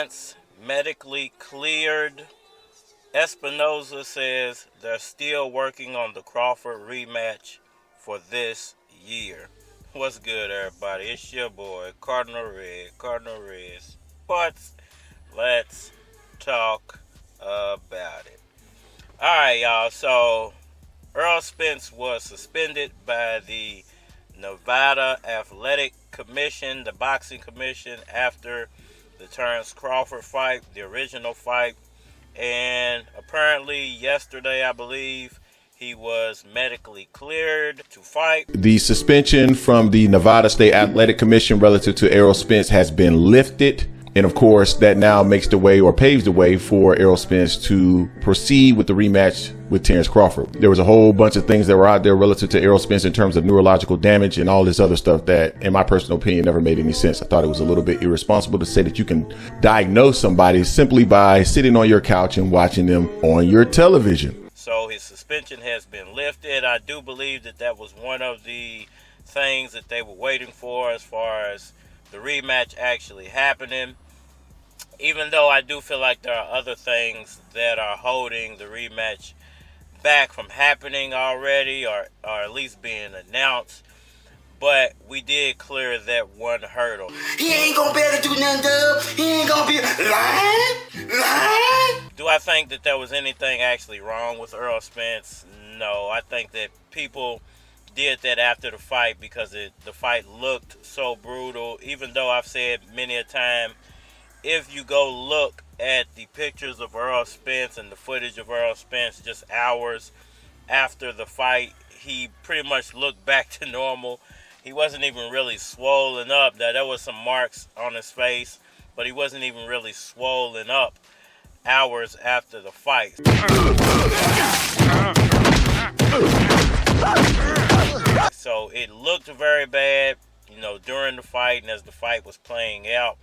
Spence medically cleared. Espinoza says they're still working on the Crawford rematch for this year. What's good, everybody? It's your boy, Cardinal Red Sports. Let's talk about it. Alright, y'all. So, Errol Spence was suspended by the Nevada Athletic Commission, the boxing commission, after the Terence Crawford fight, the original fight. And apparently yesterday, I believe, he was medically cleared to fight. The suspension from the Nevada State Athletic Commission relative to Errol Spence has been lifted. And of course, that now makes the way or paves the way for Errol Spence to proceed with the rematch with Terence Crawford. There was a whole bunch of things that were out there relative to Errol Spence in terms of neurological damage and all this other stuff that, in my personal opinion, never made any sense. I thought it was a little bit irresponsible to say that you can diagnose somebody simply by sitting on your couch and watching them on your television. So his suspension has been lifted. I do believe that that was one of the things that they were waiting for as far as the rematch actually happening. Even though I do feel like there are other things that are holding the rematch back from happening already, or at least being announced. But we did clear that one hurdle. He ain't gonna be able to do nothing, dub. He ain't gonna be lying. Do I think that there was anything actually wrong with Errol Spence? No. I think that people did that after the fight because the fight looked so brutal. Even though I've said many a time, if you go look at the pictures of Errol Spence and the footage of Errol Spence just hours after the fight, he pretty much looked back to normal. He wasn't even really swollen up. Now, there was some marks on his face, but he wasn't even really swollen up hours after the fight. So it looked very bad, during the fight and as the fight was playing out.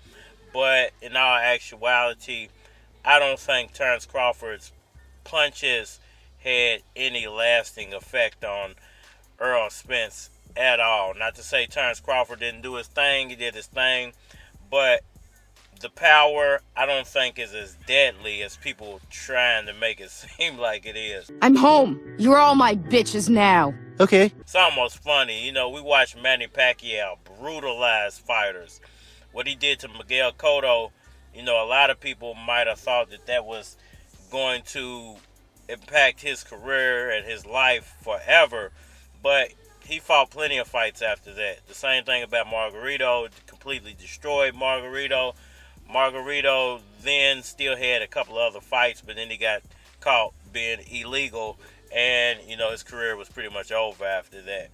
But in all actuality, I don't think Terence Crawford's punches had any lasting effect on Errol Spence at all. Not to say Terence Crawford didn't do his thing, he did his thing, but the power, I don't think, is as deadly as people trying to make it seem like it is. I'm home. You're all my bitches now. Okay. It's almost funny. We watch Manny Pacquiao brutalize fighters. What he did to Miguel Cotto, a lot of people might have thought that was going to impact his career and his life forever, but he fought plenty of fights after that. The same thing about Margarito, completely destroyed Margarito. Margarito then still had a couple of other fights, but then he got caught being illegal, and, his career was pretty much over after that.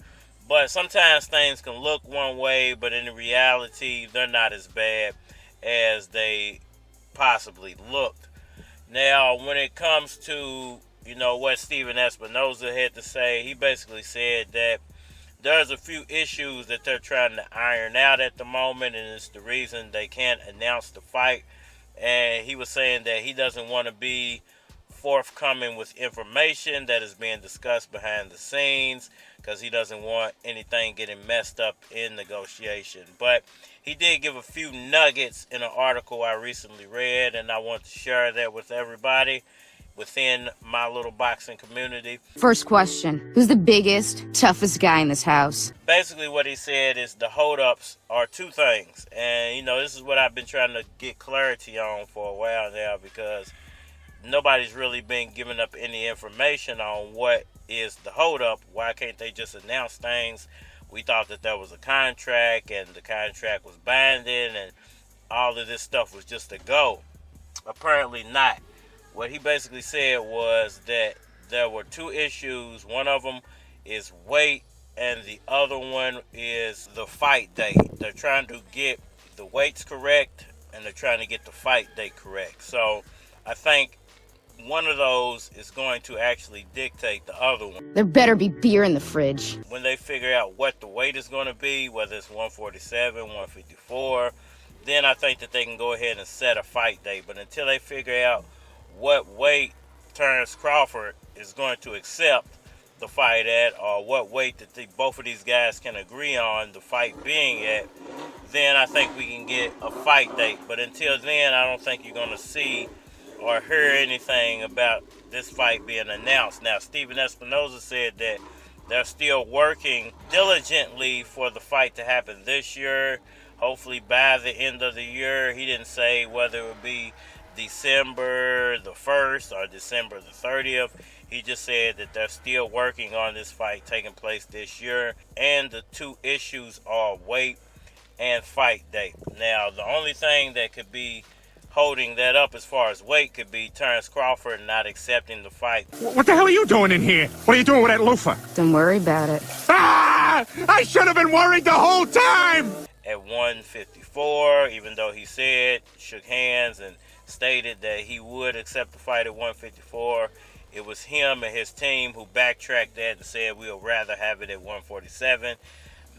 But sometimes things can look one way, but in reality, they're not as bad as they possibly looked. Now, when it comes to, what Steven Espinoza had to say, he basically said that there's a few issues that they're trying to iron out at the moment, and it's the reason they can't announce the fight. And he was saying that he doesn't want to be forthcoming with information that is being discussed behind the scenes because he doesn't want anything getting messed up in negotiation. But he did give a few nuggets in an article I recently read, and I want to share that with everybody within my little boxing community. First question, who's the biggest, toughest guy in this house? Basically what he said is the holdups are two things. And, this is what I've been trying to get clarity on for a while now because nobody's really been giving up any information on what is the holdup. Why can't they just announce things? We thought that there was a contract and the contract was binding and all of this stuff was just a go. Apparently not. What he basically said was that there were two issues. One of them is weight and the other one is the fight date. They're trying to get the weights correct and they're trying to get the fight date correct. So I think one of those is going to actually dictate the other one. There better be beer in the fridge. When they figure out what the weight is going to be, whether it's 147, 154, then I think that they can go ahead and set a fight date. But until they figure out what weight Terence Crawford is going to accept, the fight at, or what weight that both of these guys can agree on the fight being at, then I think we can get a fight date. But until then, I don't think you're going to see or hear anything about this fight being announced. Now, Stephen Espinoza said that they're still working diligently for the fight to happen this year, hopefully by the end of the year. He didn't say whether it would be December the 1st or December the 30th. He just said that they're still working on this fight taking place this year, and the two issues are weight and fight date. Now, the only thing that could be holding that up as far as weight could be Terence Crawford not accepting the fight. What the hell are you doing in here? What are you doing with that loofah? Don't worry about it. Ah! I should have been worried the whole time! At 154, even though he said, shook hands and stated that he would accept the fight at 154, it was him and his team who backtracked that and said we'll rather have it at 147.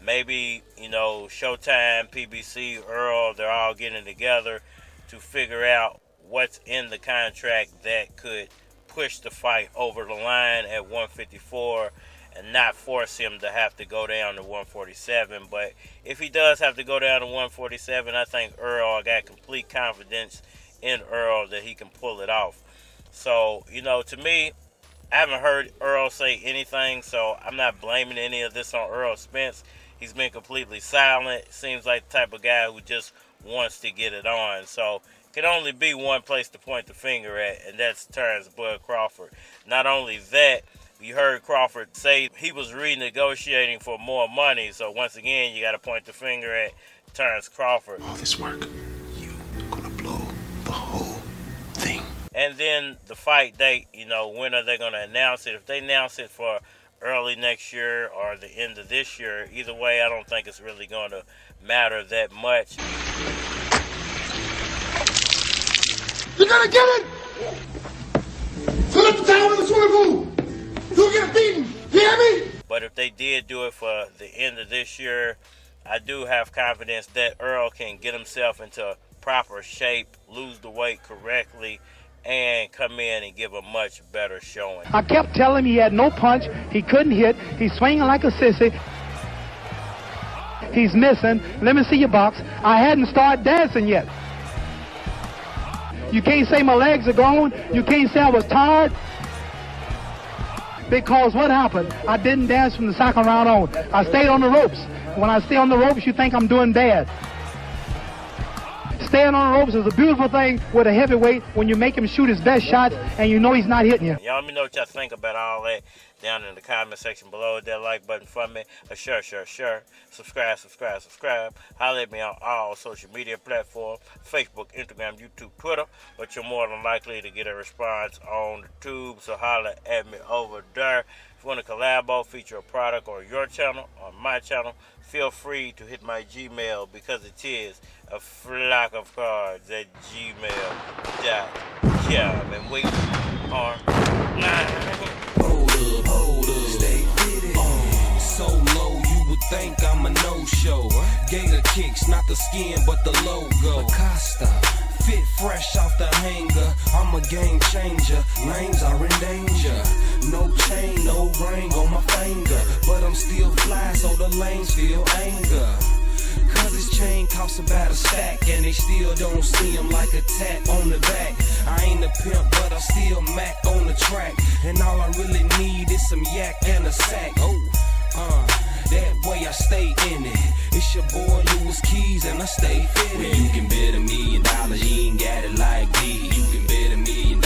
Maybe, Showtime, PBC, Earl, they're all getting together to figure out what's in the contract that could push the fight over the line at 154 and not force him to have to go down to 147. But if he does have to go down to 147, I think I got complete confidence in Earl that he can pull it off. So, to me, I haven't heard Earl say anything, so I'm not blaming any of this on Errol Spence. He's been completely silent. Seems like the type of guy who just wants to get it on. So it can only be one place to point the finger at, and that's Terence Bud Crawford. Not only that, you heard Crawford say he was renegotiating for more money. So once again, you got to point the finger at Terence Crawford. All this work, you gonna blow the whole thing. And then the fight date, when are they going to announce it? If they announce it for early next year or the end of this year, either way, I don't think it's really going to matter that much. You're gonna get it! Fill up the towel in the swimming pool! You'll get a beating! You hear me? But if they did do it for the end of this year, I do have confidence that Earl can get himself into proper shape, lose the weight correctly, and come in and give a much better showing. I kept telling him he had no punch, he couldn't hit, he's swinging like a sissy. He's missing. Let me see your box. I hadn't started dancing yet. You can't say my legs are gone. You can't say I was tired. Because what happened? I didn't dance from the second round on. I stayed on the ropes. When I stay on the ropes, you think I'm doing bad. Staying on the ropes is a beautiful thing with a heavyweight when you make him shoot his best shots and you know he's not hitting you. Y'all let me know what y'all think about all that down in the comment section below. Hit that like button for me. Sure. Subscribe. Holler at me on all social media platforms, Facebook, Instagram, YouTube, Twitter. But you're more than likely to get a response on the tube, so holler at me over there. If you want to collabo, feature a product or your channel or my channel, feel free to hit my Gmail because it is a flock of cards at gmail.com. And we are live. Hold up, stay fitted. So low, you would think I'm a no-show. Gator kicks, not the skin, but the logo. Acosta, fit fresh off the hanger. I'm a game changer, lanes are in danger. No chain, no ring on my finger, but I'm still fly, so the lanes feel anger. Cause this chain costs about a stack, and they still don't see him like a tap on the back. I ain't a pimp, but I still mac on the track, and all I really need is some yak and a sack. That way I stay in it. It's your boy Louis Keys, and I stay fitted. Well, you can bet $1 million, you ain't got it like these. You can bet $1 million, you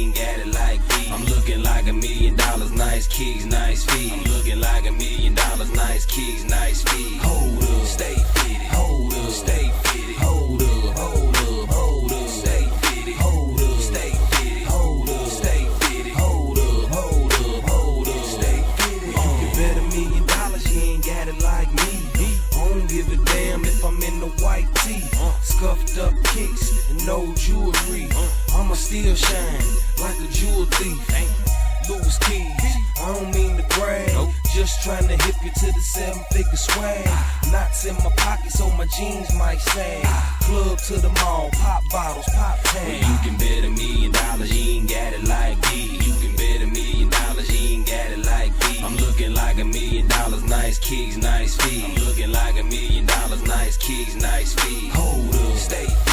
ain't got it like these. I'm looking like $1 million, nice kicks, nice feet. I'm looking like $1 million, nice kicks, nice feet. Hold up, stay fitted. Hold up, stay fitted. Hold up, hold up, stay fitted. Hold up, stay fitted. Hold up, stay fitted. Hold up, stay fitted. You can bet $1 million, you ain't got it like me. I don't give a damn if I'm in the white tee. Scuffed up kicks and no jewelry. I'ma still shine like a jewel thief. Louis Keys, I don't mean to brag. Just trying to hip you to the 7-figure swag. Knots in my pocket so my jeans might sag. Club to the mall, pop bottles, pop tags. Well, you can bet $1 million, you ain't got it like these. You can bet $1 million, you ain't got it like these. kicks, nice feet. I'm looking like $1 million, nice kicks, nice feet. Hold up, stay